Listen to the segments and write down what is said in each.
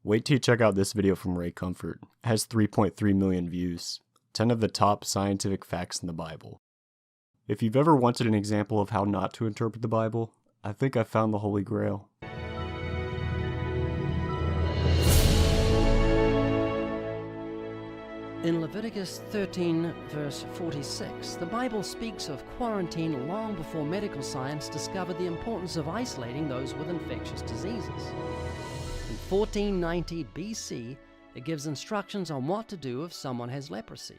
Wait till you check out this video from Ray Comfort. It has 3.3 million views. 10 of the top scientific facts in the Bible. If you've ever wanted an example of how not to interpret the Bible, I think I found the Holy Grail. In Leviticus 13, verse 46, the Bible speaks of quarantine long before medical science discovered the importance of isolating those with infectious diseases. In 1490 BC, it gives instructions on what to do if someone has leprosy.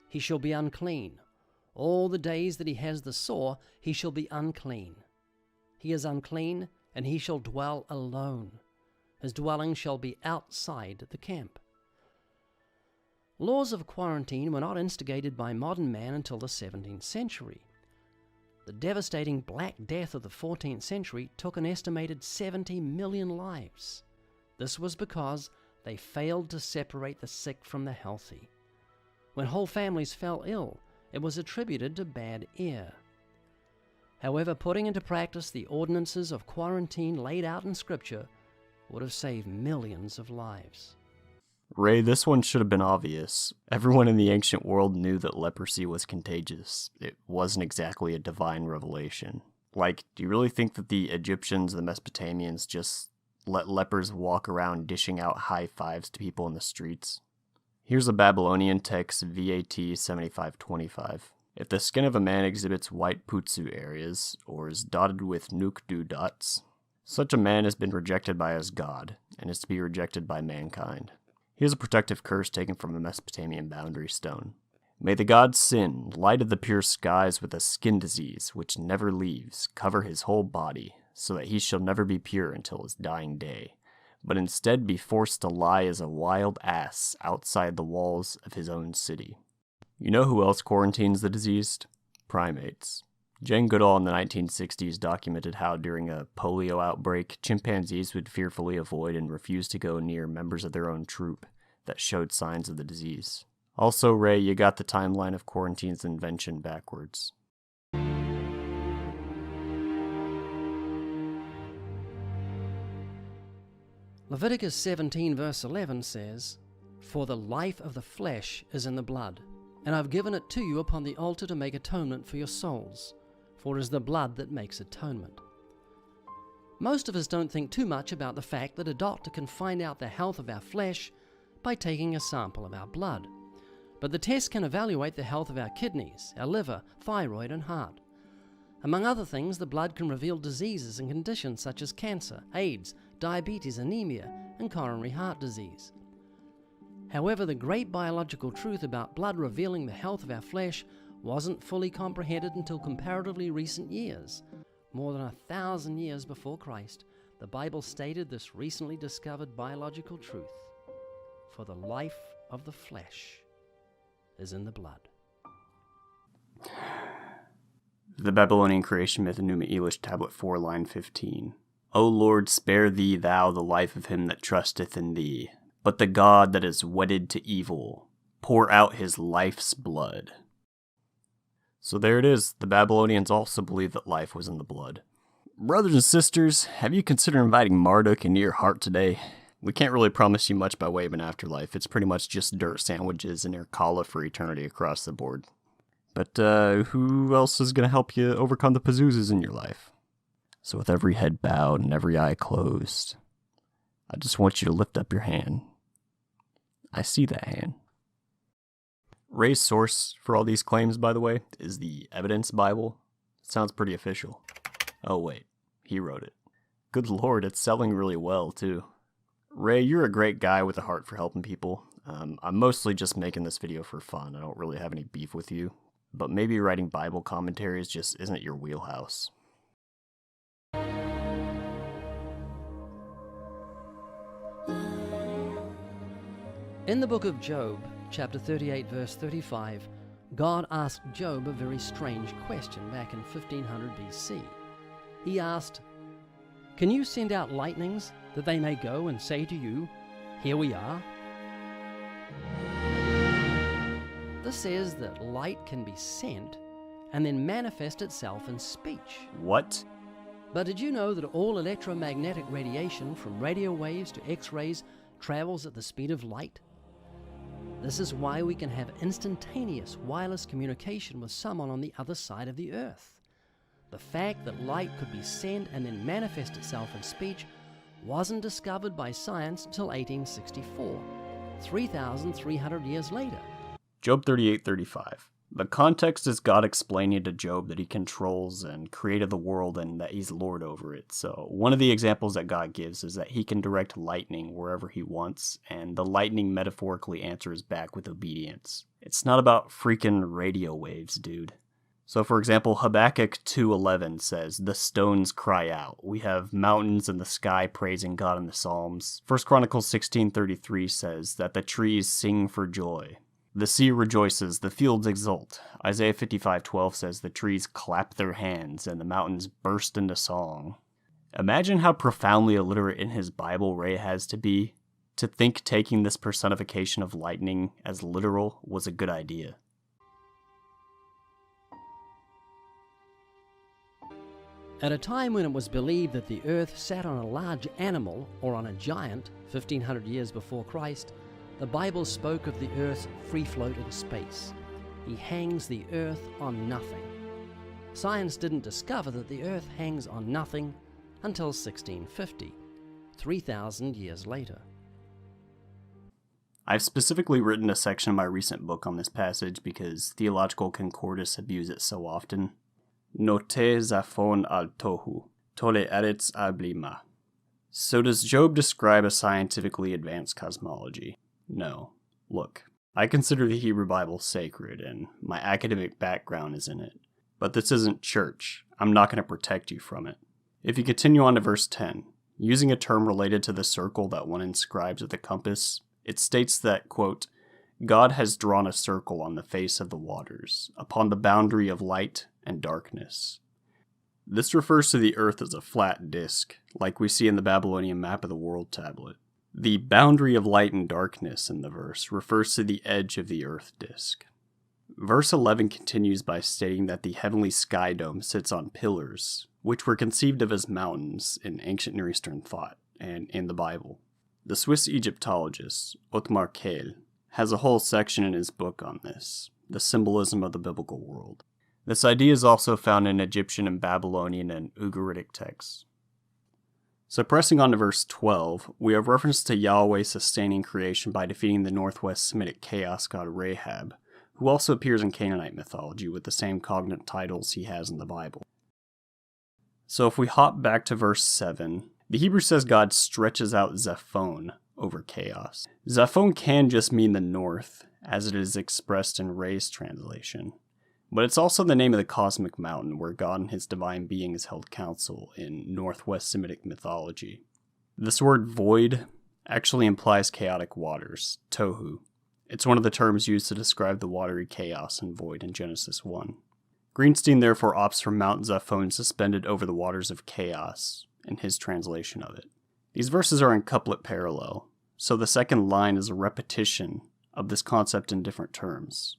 He shall be unclean. All the days that he has the sore, he shall be unclean. He is unclean, and he shall dwell alone. His dwelling shall be outside the camp. Laws of quarantine were not instigated by modern man until the 17th century. The devastating Black Death of the 14th century took an estimated 70 million lives. This was because they failed to separate the sick from the healthy. When whole families fell ill, it was attributed to bad air. However, putting into practice the ordinances of quarantine laid out in Scripture would have saved millions of lives. Ray, this one should have been obvious. Everyone in the ancient world knew that leprosy was contagious. It wasn't exactly a divine revelation. Like, do you really think that the Egyptians and the Mesopotamians just let lepers walk around dishing out high fives to people in the streets? Here's a Babylonian text, VAT 7525. If the skin of a man exhibits white putsu areas, or is dotted with nukdu dots, such a man has been rejected by his god, and is to be rejected by mankind. Here's a protective curse taken from a Mesopotamian boundary stone. May the god Sin, light of the pure skies with a skin disease which never leaves, cover his whole body, so that he shall never be pure until his dying day, but instead be forced to lie as a wild ass outside the walls of his own city. You know who else quarantines the diseased? Primates. Jane Goodall in the 1960s documented how during a polio outbreak, chimpanzees would fearfully avoid and refuse to go near members of their own troop that showed signs of the disease. Also, Ray, you got the timeline of quarantine's invention backwards. Leviticus 17 verse 11 says, "For the life of the flesh is in the blood, and I've given it to you upon the altar to make atonement for your souls, for it is the blood that makes atonement." Most of us don't think too much about the fact that a doctor can find out the health of our flesh by taking a sample of our blood. But the test can evaluate the health of our kidneys, our liver, thyroid, and heart. Among other things, the blood can reveal diseases and conditions such as cancer, AIDS, diabetes, anemia, and coronary heart disease. However, the great biological truth about blood revealing the health of our flesh wasn't fully comprehended until comparatively recent years. More than 1,000 years before Christ, the Bible stated this recently discovered biological truth: for the life of the flesh is in the blood. The Babylonian creation myth in Numa Elish, Tablet 4, line 15. O Lord, spare thee thou the life of him that trusteth in thee, but the God that is wedded to evil, pour out his life's blood. So there it is. The Babylonians also believed that life was in the blood. Brothers and sisters, have you considered inviting Marduk into your heart today? We can't really promise you much by way of an afterlife. It's pretty much just dirt sandwiches and Irkalla for eternity across the board. But who else is going to help you overcome the Pazoozas in your life? So with every head bowed and every eye closed, I just want you to lift up your hand. I see that hand. Ray's source for all these claims, by the way, is the Evidence Bible. It sounds pretty official. Oh wait, he wrote it. Good lord, it's selling really well too. Ray, you're a great guy with a heart for helping people. I'm mostly just making this video for fun. I don't really have any beef with you. But maybe writing Bible commentaries just isn't your wheelhouse. In the book of Job, chapter 38, verse 35, God asked Job a very strange question back in 1500 BC. He asked, "Can you send out lightnings that they may go and say to you, 'Here we are'?" This says that light can be sent and then manifest itself in speech. What? But did you know that all electromagnetic radiation, from radio waves to X-rays, travels at the speed of light? This is why we can have instantaneous wireless communication with someone on the other side of the earth. The fact that light could be sent and then manifest itself in speech wasn't discovered by science until 1864, 3,300 years later. Job 38:35. The context is God explaining to Job that he controls and created the world and that he's Lord over it. So one of the examples that God gives is that he can direct lightning wherever he wants, and the lightning metaphorically answers back with obedience. It's not about freaking radio waves, dude. So for example, Habakkuk 2:11 says, "The stones cry out." We have mountains and the sky praising God in the Psalms. 1 Chronicles 16:33 says that the trees sing for joy. The sea rejoices, the fields exult. Isaiah 55:12 says the trees clap their hands and the mountains burst into song. Imagine how profoundly illiterate in his Bible Ray has to be to think taking this personification of lightning as literal was a good idea. At a time when it was believed that the earth sat on a large animal or on a giant, 1500 years before Christ, the Bible spoke of the earth's free float in space. He hangs the earth on nothing. Science didn't discover that the earth hangs on nothing until 1650, 3,000 years later. I've specifically written a section of my recent book on this passage because theological concordists abuse it so often. Note zaphon al tohu, tole eretz al blima. So does Job describe a scientifically advanced cosmology? No. Look, I consider the Hebrew Bible sacred, and my academic background is in it. But this isn't church. I'm not going to protect you from it. If you continue on to verse 10, using a term related to the circle that one inscribes with the compass, it states that, quote, God has drawn a circle on the face of the waters, upon the boundary of light and darkness. This refers to the earth as a flat disk, like we see in the Babylonian map of the world tablet. The boundary of light and darkness in the verse refers to the edge of the earth disk. Verse 11 continues by stating that the heavenly sky dome sits on pillars, which were conceived of as mountains in ancient Near Eastern thought and in the Bible. The Swiss Egyptologist Ottmar Kehl has a whole section in his book on this, the symbolism of the biblical world. This idea is also found in Egyptian and Babylonian and Ugaritic texts. So pressing on to verse 12, we have reference to Yahweh sustaining creation by defeating the northwest Semitic chaos god Rahab, who also appears in Canaanite mythology with the same cognate titles he has in the Bible. So if we hop back to verse 7, the Hebrew says God stretches out Zaphon over chaos. Zaphon can just mean the north, as it is expressed in Ray's translation. But it's also the name of the cosmic mountain where God and his divine beings held council in Northwest Semitic mythology. This word void actually implies chaotic waters, tohu. It's one of the terms used to describe the watery chaos and void in Genesis 1. Greenstein therefore opts for Mount Zaphon suspended over the waters of chaos in his translation of it. These verses are in couplet parallel, so the second line is a repetition of this concept in different terms.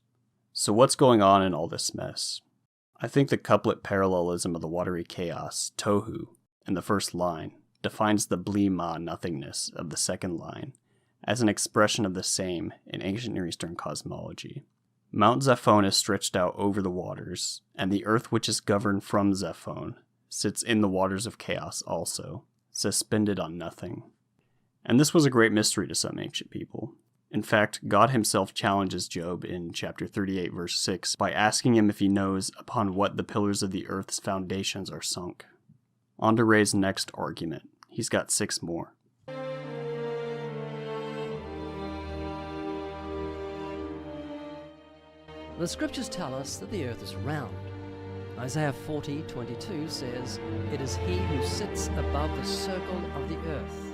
So what's going on in all this mess? I think the couplet parallelism of the watery chaos, tohu, in the first line defines the blima nothingness of the second line as an expression of the same in ancient Near Eastern cosmology. Mount Zaphon is stretched out over the waters, and the earth which is governed from Zaphon sits in the waters of chaos also, suspended on nothing. And this was a great mystery to some ancient people. In fact, God himself challenges Job in chapter 38, verse 6, by asking him if he knows upon what the pillars of the earth's foundations are sunk. On to Ray's next argument. He's got 6 more. The scriptures tell us that the earth is round. Isaiah 40:22 says, "It is he who sits above the circle of the earth."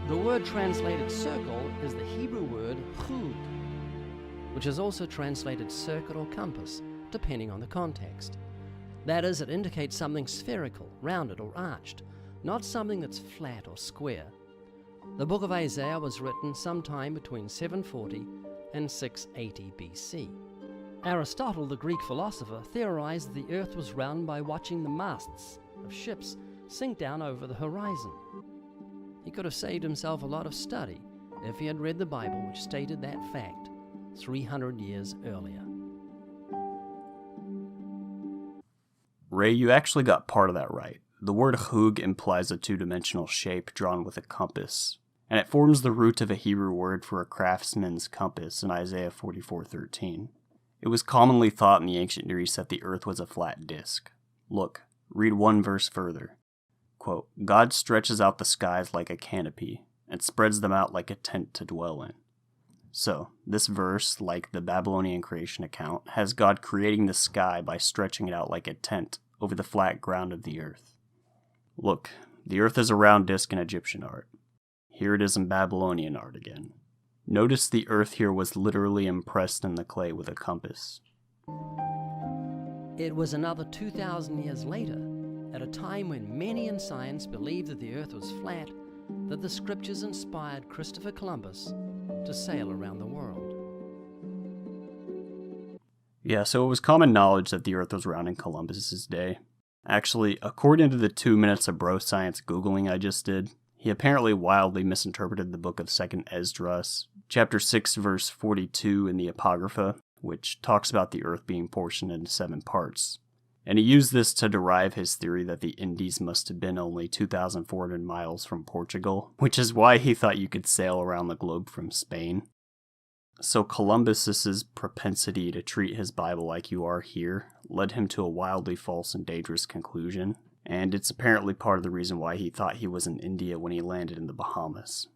The word translated circle is the Hebrew word chud, which is also translated circle or compass, depending on the context. That is, it indicates something spherical, rounded or arched, not something that's flat or square. The book of Isaiah was written sometime between 740 and 680 BC. Aristotle, the Greek philosopher, theorized the earth was round by watching the masts of ships sink down over the horizon. He could have saved himself a lot of study if he had read the Bible, which stated that fact 300 years earlier. Ray, you actually got part of that right. The word chug implies a two-dimensional shape drawn with a compass, and it forms the root of a Hebrew word for a craftsman's compass in Isaiah 44:13. It was commonly thought in the ancient Near East that the earth was a flat disk. Look, read one verse further. Quote, God stretches out the skies like a canopy, and spreads them out like a tent to dwell in. So, this verse, like the Babylonian creation account, has God creating the sky by stretching it out like a tent over the flat ground of the earth. Look, the earth is a round disk in Egyptian art. Here it is in Babylonian art again. Notice the earth here was literally impressed in the clay with a compass. It was another 2,000 years later, at a time when many in science believed that the earth was flat, that the scriptures inspired Christopher Columbus to sail around the world. Yeah, so it was common knowledge that the earth was round in Columbus's day. Actually, according to the 2 minutes of bro science Googling I just did, he apparently wildly misinterpreted the book of 2nd Esdras, chapter 6, verse 42 in the Apocrypha, which talks about the earth being portioned into 7 parts. And he used this to derive his theory that the Indies must have been only 2,400 miles from Portugal, which is why he thought you could sail around the globe from Spain. So Columbus's propensity to treat his Bible like you are here led him to a wildly false and dangerous conclusion, and it's apparently part of the reason why he thought he was in India when he landed in the Bahamas.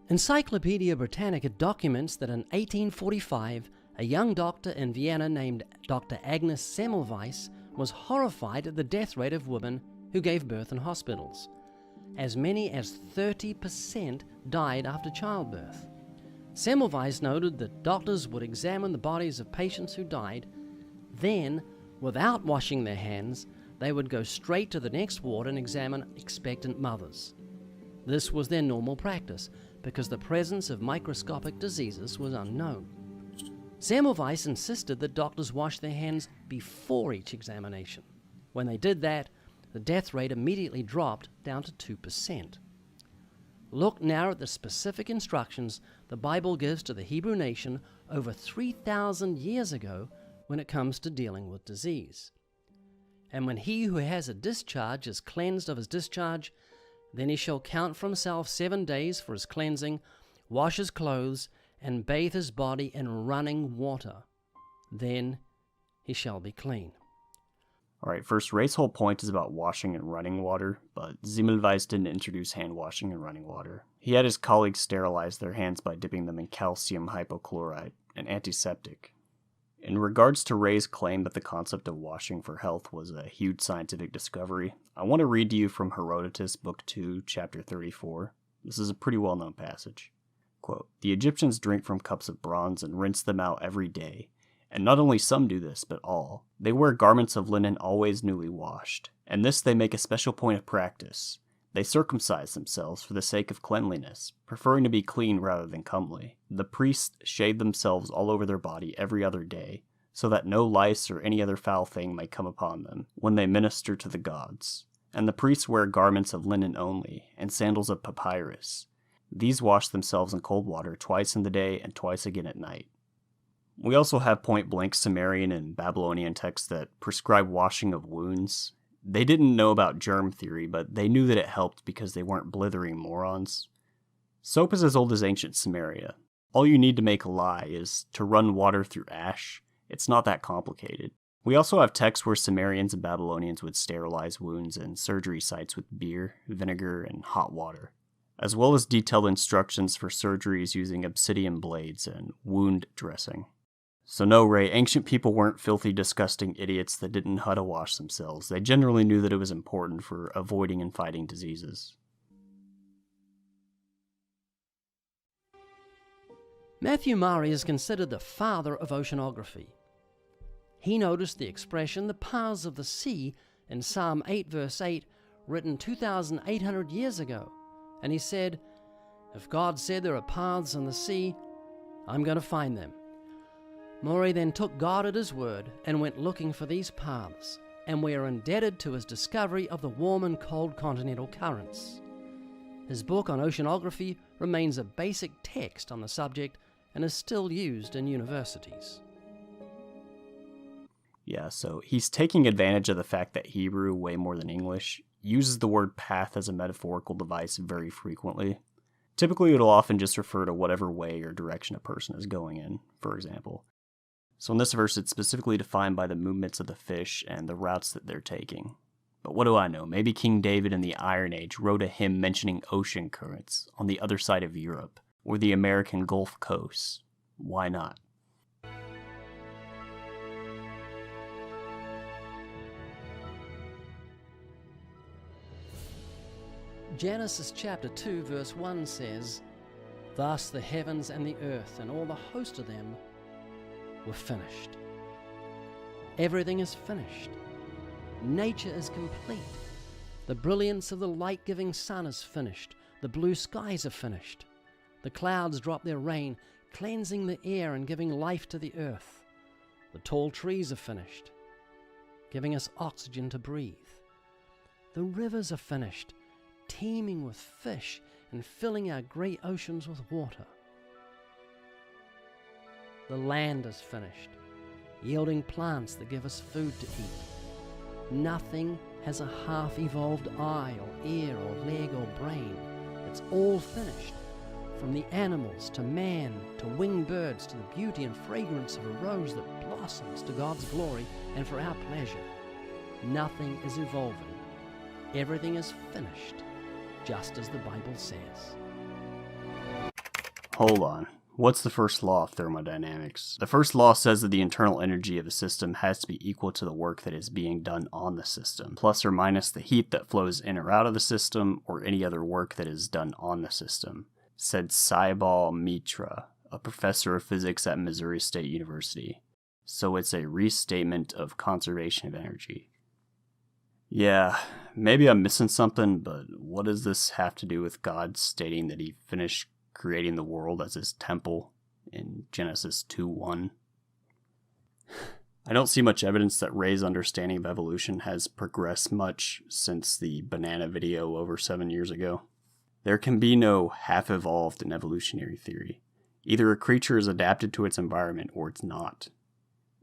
Encyclopedia Britannica documents that in 1845, a young doctor in Vienna named Dr. Agnes Semmelweis was horrified at the death rate of women who gave birth in hospitals. As many as 30% died after childbirth. Semmelweis noted that doctors would examine the bodies of patients who died, then, without washing their hands, they would go straight to the next ward and examine expectant mothers. This was their normal practice, because the presence of microscopic diseases was unknown. Semmelweis insisted that doctors wash their hands before each examination. When they did that, the death rate immediately dropped down to 2%. Look now at the specific instructions the Bible gives to the Hebrew nation over 3,000 years ago when it comes to dealing with disease. And when he who has a discharge is cleansed of his discharge, then he shall count for himself 7 days for his cleansing, wash his clothes, and bathe his body in running water. Then he shall be clean. Alright, first, Ray's whole point is about washing in running water, but Semmelweis didn't introduce hand washing in running water. He had his colleagues sterilize their hands by dipping them in calcium hypochlorite, an antiseptic. In regards to Ray's claim that the concept of washing for health was a huge scientific discovery, I want to read to you from Herodotus, Book 2, Chapter 34. This is a pretty well-known passage. Quote, the Egyptians drink from cups of bronze and rinse them out every day. And not only some do this, but all. They wear garments of linen always newly washed, and this they make a special point of practice. They circumcise themselves for the sake of cleanliness, preferring to be clean rather than comely. The priests shave themselves all over their body every other day, so that no lice or any other foul thing may come upon them when they minister to the gods. And the priests wear garments of linen only, and sandals of papyrus. These wash themselves in cold water twice in the day and twice again at night. We also have point-blank Sumerian and Babylonian texts that prescribe washing of wounds. They didn't know about germ theory, but they knew that it helped because they weren't blithering morons. Soap is as old as ancient Sumeria. All you need to make a lye is to run water through ash. It's not that complicated. We also have texts where Sumerians and Babylonians would sterilize wounds and surgery sites with beer, vinegar, and hot water, as well as detailed instructions for surgeries using obsidian blades and wound dressing. So no, Ray, ancient people weren't filthy, disgusting idiots that didn't know how to wash themselves. They generally knew that it was important for avoiding and fighting diseases. Matthew Murray is considered the father of oceanography. He noticed the expression, the paths of the sea, in Psalm 8 verse 8, written 2,800 years ago. And he said, if God said there are paths in the sea, I'm going to find them. Maury then took God at his word and went looking for these paths, and we are indebted to his discovery of the warm and cold continental currents. His book on oceanography remains a basic text on the subject and is still used in universities. Yeah, so he's taking advantage of the fact that Hebrew, way more than English, uses the word path as a metaphorical device very frequently. Typically, it'll often just refer to whatever way or direction a person is going in, for example. So in this verse, it's specifically defined by the movements of the fish and the routes that they're taking. But what do I know? Maybe King David in the Iron Age wrote a hymn mentioning ocean currents on the other side of Europe, or the American Gulf Coast. Why not? Genesis chapter 2 verse 1 says, "Thus the heavens and the earth and all the host of them were finished." Everything is finished. Nature is complete. The brilliance of the light-giving sun is finished. The blue skies are finished. The clouds drop their rain, cleansing the air and giving life to the earth. The tall trees are finished, giving us oxygen to breathe. The rivers are finished, teeming with fish and filling our great oceans with water. The land is finished, yielding plants that give us food to eat. Nothing has a half-evolved eye or ear or leg or brain. It's all finished, from the animals to man to winged birds to the beauty and fragrance of a rose that blossoms to God's glory and for our pleasure. Nothing is evolving. Everything is finished, just as the Bible says. Hold on. What's the first law of thermodynamics? The first law says that the internal energy of a system has to be equal to the work that is being done on the system, plus or minus the heat that flows in or out of the system, or any other work that is done on the system, said Saibal Mitra, a professor of physics at Missouri State University. So it's a restatement of conservation of energy. Yeah, maybe I'm missing something, but what does this have to do with God stating that he finished creating the world as his temple in Genesis 2:1? I don't see much evidence that Ray's understanding of evolution has progressed much since the banana video over 7 years ago. There can be no half-evolved in evolutionary theory. Either a creature is adapted to its environment or it's not.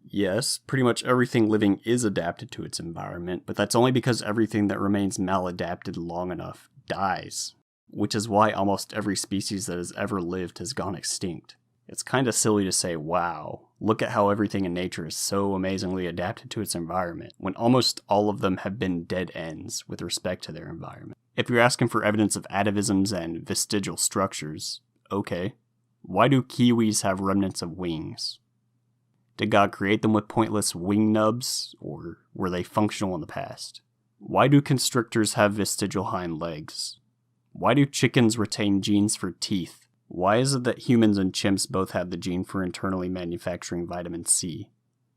Yes, pretty much everything living is adapted to its environment, but that's only because everything that remains maladapted long enough dies, which is why almost every species that has ever lived has gone extinct. It's kinda silly to say, wow, look at how everything in nature is so amazingly adapted to its environment, when almost all of them have been dead ends with respect to their environment. If you're asking for evidence of atavisms and vestigial structures, okay. Why do kiwis have remnants of wings? Did God create them with pointless wing nubs, or were they functional in the past? Why do constrictors have vestigial hind legs? Why do chickens retain genes for teeth? Why is it that humans and chimps both have the gene for internally manufacturing vitamin C?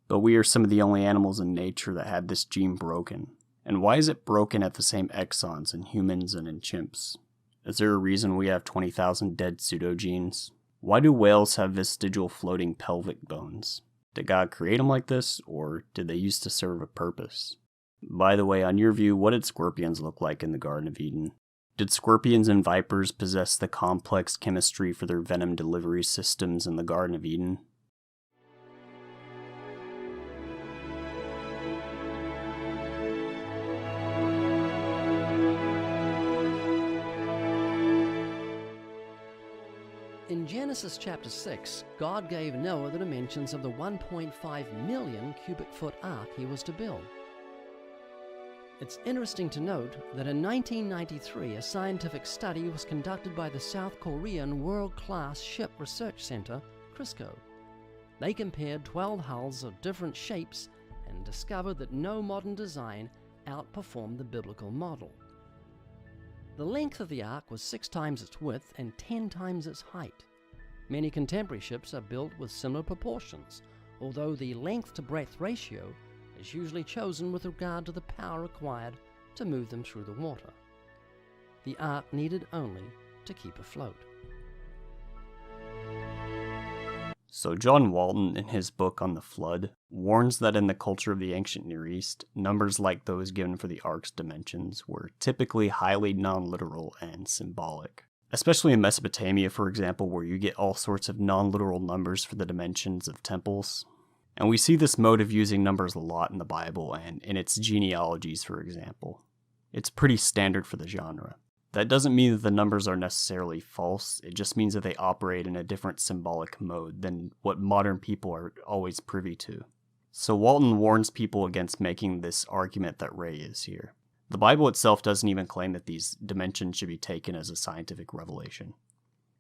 But we are some of the only animals in nature that had this gene broken. And why is it broken at the same exons in humans and in chimps? Is there a reason we have 20,000 dead pseudogenes? Why do whales have vestigial floating pelvic bones? Did God create them like this, or did they used to serve a purpose? By the way, on your view, what did scorpions look like in the Garden of Eden? Did scorpions and vipers possess the complex chemistry for their venom delivery systems in the Garden of Eden? In Genesis chapter 6, God gave Noah the dimensions of the 1.5 million cubic foot ark he was to build. It's interesting to note that in 1993, a scientific study was conducted by the South Korean world-class ship research center, CRISCO. They compared 12 hulls of different shapes and discovered that no modern design outperformed the biblical model. The length of the ark was 6 times its width and 10 times its height. Many contemporary ships are built with similar proportions, although the length to breadth ratio is usually chosen with regard to the power required to move them through the water. The ark needed only to keep afloat. So John Walton, in his book on the flood, warns that in the culture of the ancient Near East, numbers like those given for the ark's dimensions were typically highly non-literal and symbolic. Especially in Mesopotamia, for example, where you get all sorts of non-literal numbers for the dimensions of temples. And we see this mode of using numbers a lot in the Bible and in its genealogies, for example. It's pretty standard for the genre. That doesn't mean that the numbers are necessarily false, it just means that they operate in a different symbolic mode than what modern people are always privy to. So Walton warns people against making this argument that Ray is here. The Bible itself doesn't even claim that these dimensions should be taken as a scientific revelation.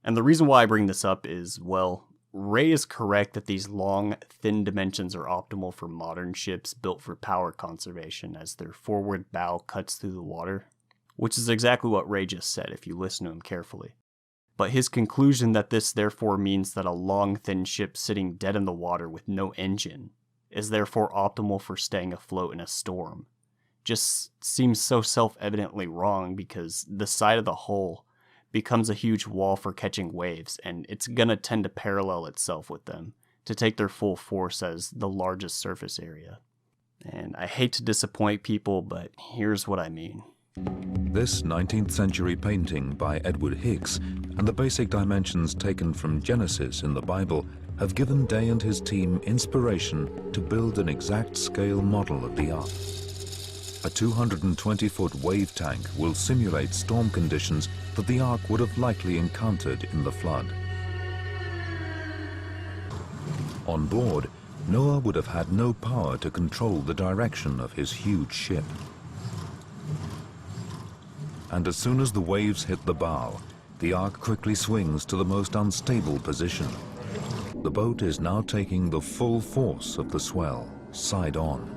And the reason why I bring this up is, well, Ray is correct that these long, thin dimensions are optimal for modern ships built for power conservation as their forward bow cuts through the water, which is exactly what Ray just said if you listen to him carefully. But his conclusion that this therefore means that a long, thin ship sitting dead in the water with no engine is therefore optimal for staying afloat in a storm just seems so self-evidently wrong, because the side of the hull becomes a huge wall for catching waves, and it's gonna tend to parallel itself with them to take their full force as the largest surface area. And I hate to disappoint people, but here's what I mean. This 19th century painting by Edward Hicks and the basic dimensions taken from Genesis in the Bible have given Day and his team inspiration to build an exact scale model of the Ark. A 220-foot wave tank will simulate storm conditions that the Ark would have likely encountered in the flood. On board, Noah would have had no power to control the direction of his huge ship. And as soon as the waves hit the bow, the Ark quickly swings to the most unstable position. The boat is now taking the full force of the swell, side on.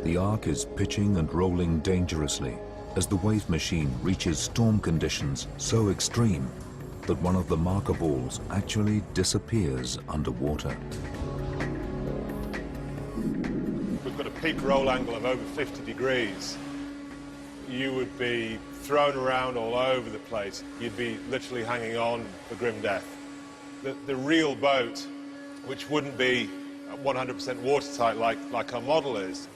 The Ark is pitching and rolling dangerously as the wave machine reaches storm conditions so extreme that one of the marker balls actually disappears underwater. We've got a peak roll angle of over 50 degrees. You would be thrown around all over the place. You'd be literally hanging on for grim death. The real boat, which wouldn't be 100% watertight like our model is.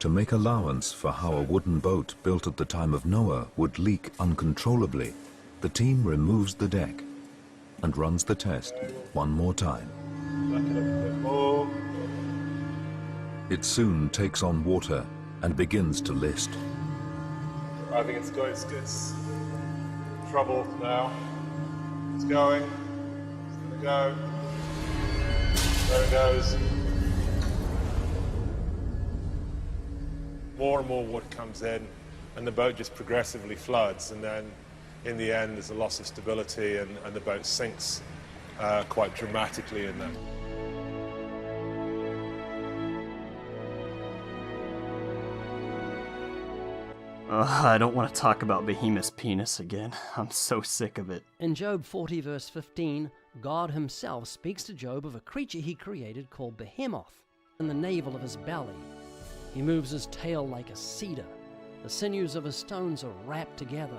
To make allowance for how a wooden boat built at the time of Noah would leak uncontrollably, the team removes the deck and runs the test one more time. Back it up a bit more. It soon takes on water and begins to list. I think it's good. It's trouble now. It's going. It's gonna go. There it goes. More and more water comes in, and the boat just progressively floods, and then in the end there's a loss of stability, and the boat sinks quite dramatically in that. I don't want to talk about Behemoth's penis again. I'm so sick of it. In Job 40 verse 15, God himself speaks to Job of a creature he created called Behemoth in the navel of his belly. He moves his tail like a cedar. The sinews of his stones are wrapped together.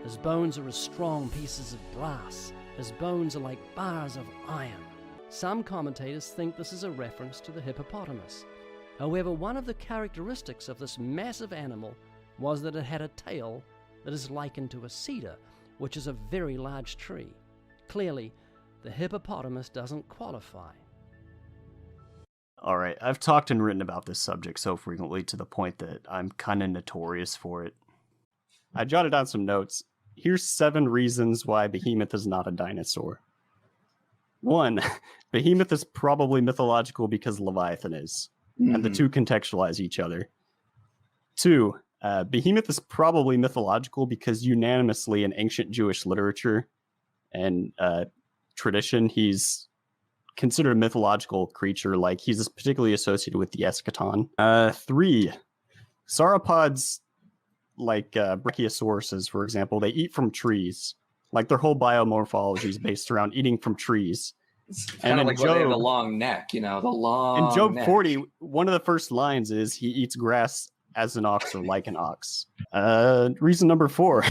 His bones are as strong pieces of brass. His bones are like bars of iron. Some commentators think this is a reference to the hippopotamus. However, one of the characteristics of this massive animal was that it had a tail that is likened to a cedar, which is a very large tree. Clearly, the hippopotamus doesn't qualify. Alright, I've talked and written about this subject so frequently to the point that I'm kinda notorious for it. I jotted down some notes. Here's 7 reasons why Behemoth is not a dinosaur. 1. Behemoth is probably mythological because Leviathan is, and the two contextualize each other. 2. Behemoth is probably mythological because unanimously in ancient Jewish literature and tradition, he's considered a mythological creature, like he's particularly associated with the eschaton. 3. Sauropods, like brachiosauruses, for example, they eat from trees. Like their whole biomorphology is based around eating from trees. It's kind of like Job, they have a long neck, the long In Job neck. 40, one of the first lines is he eats grass as an ox or like an ox. Reason number 4.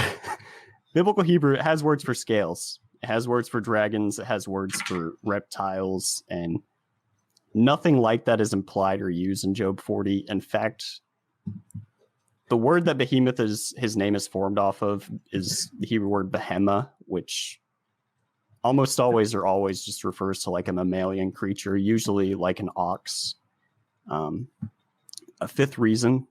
Biblical Hebrew, it has words for scales. It has words for dragons. It has words for reptiles, and nothing like that is implied or used in Job 40. In fact, the word that behemoth is his name is formed off of is the Hebrew word behema, which almost always or always just refers to like a mammalian creature, usually like an ox. A fifth reason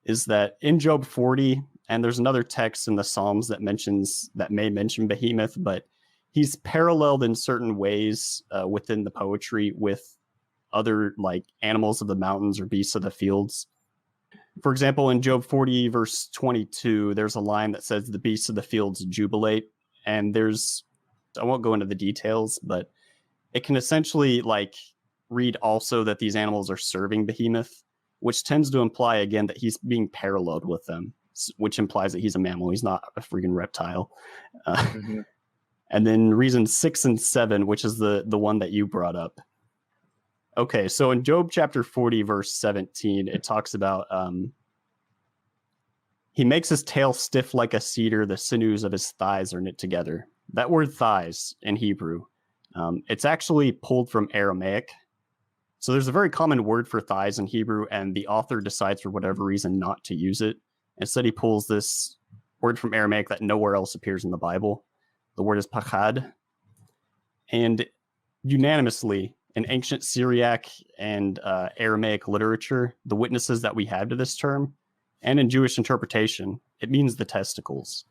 is that in Job 40, and there's another text in the Psalms that may mention behemoth, but he's paralleled in certain ways within the poetry with other like animals of the mountains or beasts of the fields. For example, in Job 40, verse 22, there's a line that says the beasts of the fields jubilate. And I won't go into the details, but it can essentially like read also that these animals are serving behemoth, which tends to imply again that he's being paralleled with them, which implies that he's a mammal. He's not a freaking reptile. And then reason 6 and 7, which is the one that you brought up. Okay, so in Job chapter 40, verse 17, it talks about he makes his tail stiff like a cedar, the sinews of his thighs are knit together. That word thighs in Hebrew, it's actually pulled from Aramaic. So there's a very common word for thighs in Hebrew, and the author decides for whatever reason not to use it. Instead, he pulls this word from Aramaic that nowhere else appears in the Bible. The word is pachad. And unanimously, in ancient Syriac and Aramaic literature, the witnesses that we have to this term, and in Jewish interpretation, it means the testicles.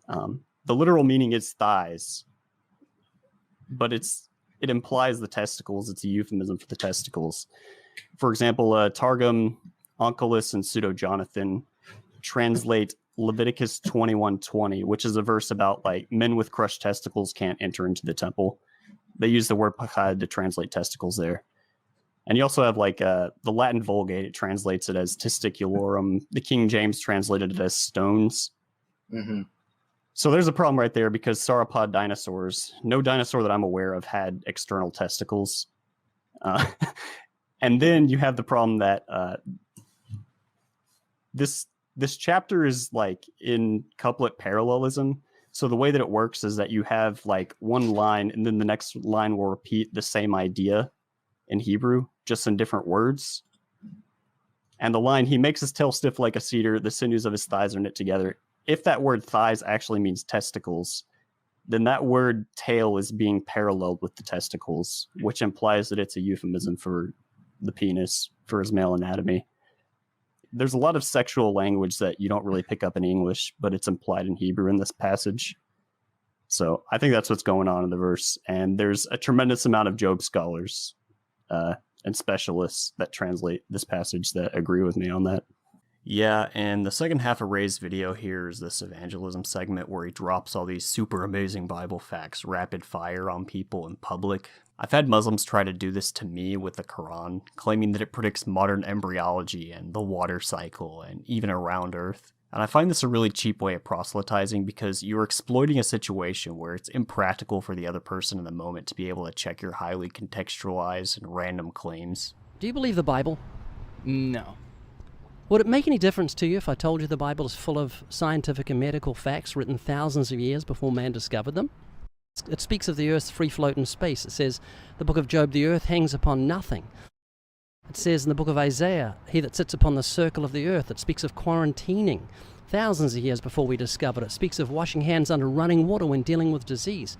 The literal meaning is thighs, but it implies the testicles. It's a euphemism for the testicles. For example, Targum, Onkelos, and Pseudo-Jonathan translate Leviticus 21:20, which is a verse about like men with crushed testicles can't enter into the temple. They use the word pachad to translate testicles there. And you also have like the Latin Vulgate, it translates it as testiculorum. The King James translated it as stones. Mm-hmm. So there's a problem right there because sauropod dinosaurs, no dinosaur that I'm aware of had external testicles. And then you have the problem that this chapter is like in couplet parallelism. So the way that it works is that you have like one line and then the next line will repeat the same idea in Hebrew, just in different words. And the line, he makes his tail stiff like a cedar, the sinews of his thighs are knit together. If that word thighs actually means testicles, then that word tail is being paralleled with the testicles, which implies that it's a euphemism for the penis, for his male anatomy. There's a lot of sexual language that you don't really pick up in English, but it's implied in Hebrew in this passage. So I think that's what's going on in the verse. And there's a tremendous amount of Job scholars and specialists that translate this passage that agree with me on that. Yeah, and the second half of Ray's video here is this evangelism segment where he drops all these super amazing Bible facts rapid fire on people in public. I've had Muslims try to do this to me with the Quran, claiming that it predicts modern embryology and the water cycle and even a round Earth. And I find this a really cheap way of proselytizing because you're exploiting a situation where it's impractical for the other person in the moment to be able to check your highly contextualized and random claims. Do you believe the Bible? No. Would it make any difference to you if I told you the Bible is full of scientific and medical facts written thousands of years before man discovered them? It speaks of the earth's free float in space. It says, the book of Job, the earth hangs upon nothing. It says in the book of Isaiah, he that sits upon the circle of the earth. It speaks of quarantining thousands of years before we discovered it. It speaks of washing hands under running water when dealing with disease.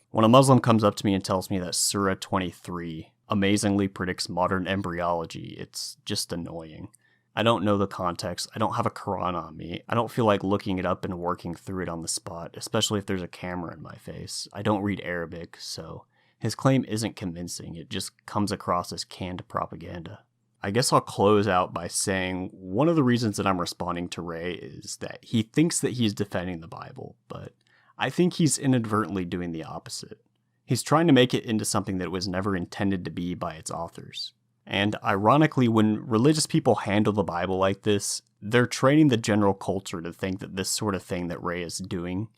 When a Muslim comes up to me and tells me that Surah 23 amazingly predicts modern embryology, it's just annoying. I don't know the context. I don't have a Quran on me. I don't feel like looking it up and working through it on the spot, especially if there's a camera in my face. I don't read Arabic, so his claim isn't convincing. It just comes across as canned propaganda. I guess I'll close out by saying one of the reasons that I'm responding to Ray is that he thinks that he's defending the Bible, but I think he's inadvertently doing the opposite. He's trying to make it into something that it was never intended to be by its authors. And ironically, when religious people handle the Bible like this, they're training the general culture to think that this sort of thing that Ray is doing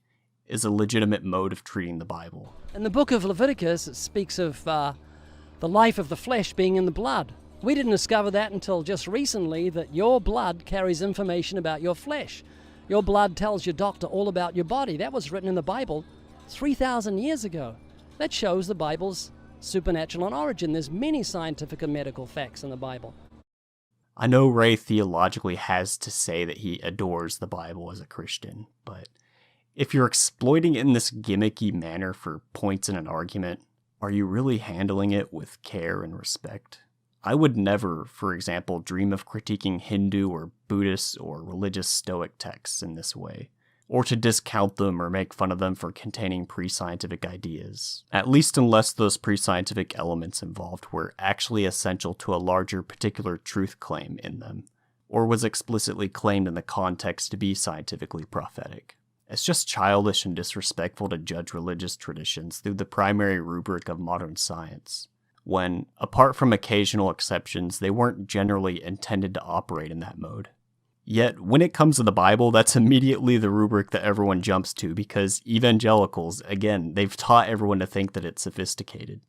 is a legitimate mode of treating the Bible. In the book of Leviticus, it speaks of the life of the flesh being in the blood. We didn't discover that until just recently, that your blood carries information about your flesh. Your blood tells your doctor all about your body. That was written in the Bible 3,000 years ago. That shows the Bible's supernatural in origin. There's many scientific and medical facts in the Bible. I know Ray theologically has to say that he adores the Bible as a Christian, but if you're exploiting it in this gimmicky manner for points in an argument, are you really handling it with care and respect? I would never, for example, dream of critiquing Hindu or Buddhist or religious Stoic texts in this way, or to discount them or make fun of them for containing pre-scientific ideas, at least unless those pre-scientific elements involved were actually essential to a larger particular truth claim in them, or was explicitly claimed in the context to be scientifically prophetic. It's just childish and disrespectful to judge religious traditions through the primary rubric of modern science, when, apart from occasional exceptions, they weren't generally intended to operate in that mode. Yet, when it comes to the Bible, that's immediately the rubric that everyone jumps to, because evangelicals, again, they've taught everyone to think that it's sophisticated.